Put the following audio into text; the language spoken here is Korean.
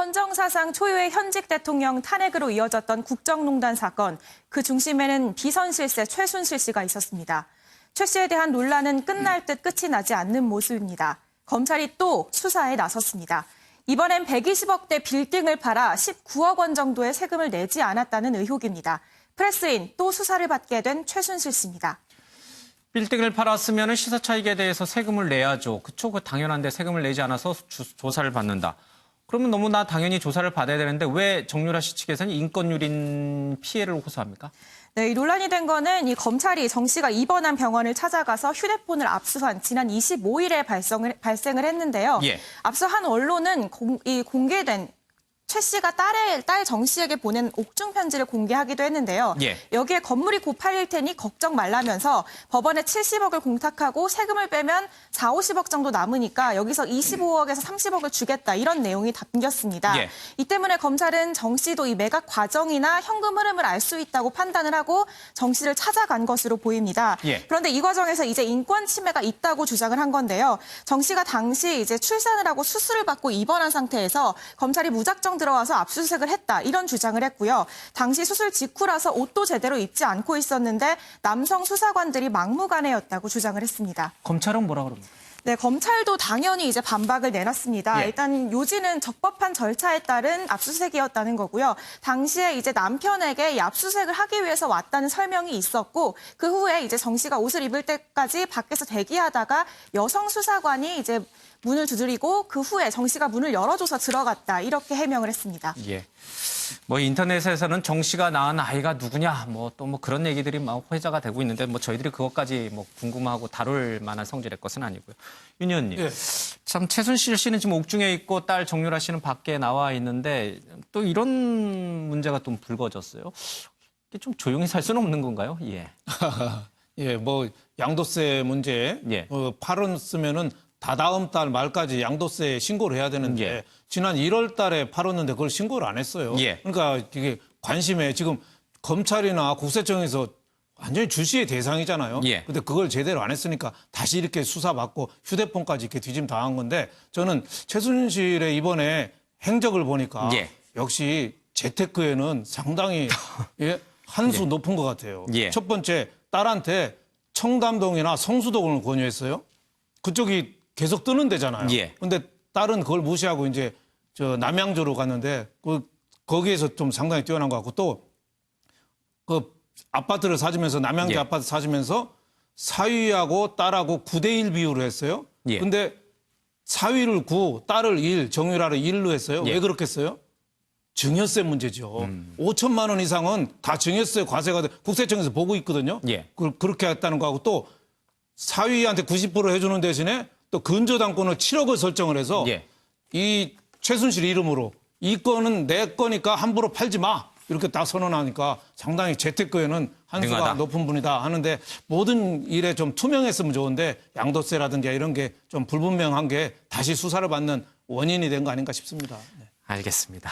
헌정사상 초유의 현직 대통령 탄핵으로 이어졌던 국정농단 사건, 그 중심에는 비선실세 최순실 씨가 있었습니다. 최 씨에 대한 논란은 끝날 듯 끝이 나지 않는 모습입니다. 검찰이 또 수사에 나섰습니다. 이번엔 120억대 빌딩을 팔아 19억 원 정도의 세금을 내지 않았다는 의혹입니다. 프레스인 또 수사를 받게 된 최순실 씨입니다. 빌딩을 팔았으면 시세 차익에 대해서 세금을 내야죠. 그쵸? 그 당연한데 세금을 내지 않아서 조사를 받는다. 그러면 너무나 당연히 조사를 받아야 되는데 왜 정유라 씨 측에서는 인권유린 피해를 호소합니까? 네, 이 논란이 된 거는 이 검찰이 정 씨가 입원한 병원을 찾아가서 휴대폰을 압수한 지난 25일에 발생을 했는데요. 예. 앞서 한 언론은 공개된 최 씨가 딸 정 씨에게 보낸 옥중 편지를 공개하기도 했는데요. 예. 여기에 건물이 곧 팔릴 테니 걱정 말라면서 법원에 70억을 공탁하고 세금을 빼면 4, 50억 정도 남으니까 여기서 25억에서 30억을 주겠다 이런 내용이 담겼습니다. 예. 이 때문에 검찰은 정 씨도 이 매각 과정이나 현금 흐름을 알 수 있다고 판단을 하고 정 씨를 찾아간 것으로 보입니다. 예. 그런데 이 과정에서 이제 인권 침해가 있다고 주장을 한 건데요. 정 씨가 당시 이제 출산을 하고 수술을 받고 입원한 상태에서 검찰이 무작정 들어와서 압수수색을 했다 이런 주장을 했고요. 당시 수술 직후라서 옷도 제대로 입지 않고 있었는데 남성 수사관들이 막무가내였다고 주장을 했습니다. 검찰은 뭐라 그럽니까? 네, 검찰도 당연히 이제 반박을 내놨습니다. 예. 일단 요지는 적법한 절차에 따른 압수수색이었다는 거고요. 당시에 이제 남편에게 이 압수수색을 하기 위해서 왔다는 설명이 있었고 그 후에 이제 정 씨가 옷을 입을 때까지 밖에서 대기하다가 여성 수사관이 이제 문을 두드리고 그 후에 정 씨가 문을 열어줘서 들어갔다 이렇게 해명을 했습니다. 예. 뭐 인터넷에서는 정 씨가 낳은 아이가 누구냐 뭐 또 뭐 그런 얘기들이 막 회자가 되고 있는데 뭐 저희들이 그것까지 뭐 궁금하고 다룰 만한 성질의 것은 아니고요. 윤 의원님. 예. 참 최순실 씨는 지금 옥중에 있고 딸 정유라 씨는 밖에 나와 있는데 또 이런 문제가 좀 불거졌어요. 이게 좀 조용히 살 수는 없는 건가요? 예. 예, 뭐 양도세 문제 예. 팔았으면은 다다음 달 말까지 양도세 신고를 해야 되는데 예. 지난 1월 달에 팔았는데 그걸 신고를 안 했어요. 예. 그러니까 이게 관심에 지금 검찰이나 국세청에서 완전히 주시의 대상이잖아요. 예. 근데 그걸 제대로 안 했으니까 다시 이렇게 수사받고 휴대폰까지 이렇게 뒤짐 당한 건데 저는 최순실의 이번에 행적을 보니까 예. 역시 재테크에는 상당히 예, 한 수 예. 높은 것 같아요. 예. 첫 번째 딸한테 청담동이나 성수동을 권유했어요. 그쪽이 계속 뜨는 데잖아요. 예. 근데 딸은 그걸 무시하고 이제 저 남양주로 갔는데 거기에서 좀 상당히 뛰어난 것 같고 또 그 아파트를 사주면서 남양주 예. 아파트 사주면서 사위하고 딸하고 9대1 비율로 했어요. 예. 근데 사위를 9, 딸을 1, 정유라를 1로 했어요. 예. 왜 그렇게 했어요? 증여세 문제죠. 5천만 원 이상은 다 증여세 과세가 국세청에서 보고 있거든요. 예. 그렇게 했다는 거하고 또 사위한테 90% 해주는 대신에 또 근저당권을 7억을 설정을 해서 예. 이 최순실 이름으로 이 건은 내 거니까 함부로 팔지 마. 이렇게 딱 선언하니까 상당히 재테크에는 한수가 능하다. 높은 분이다 하는데 모든 일에 좀 투명했으면 좋은데 양도세라든지 이런 게 좀 불분명한 게 다시 수사를 받는 원인이 된 거 아닌가 싶습니다. 네. 알겠습니다.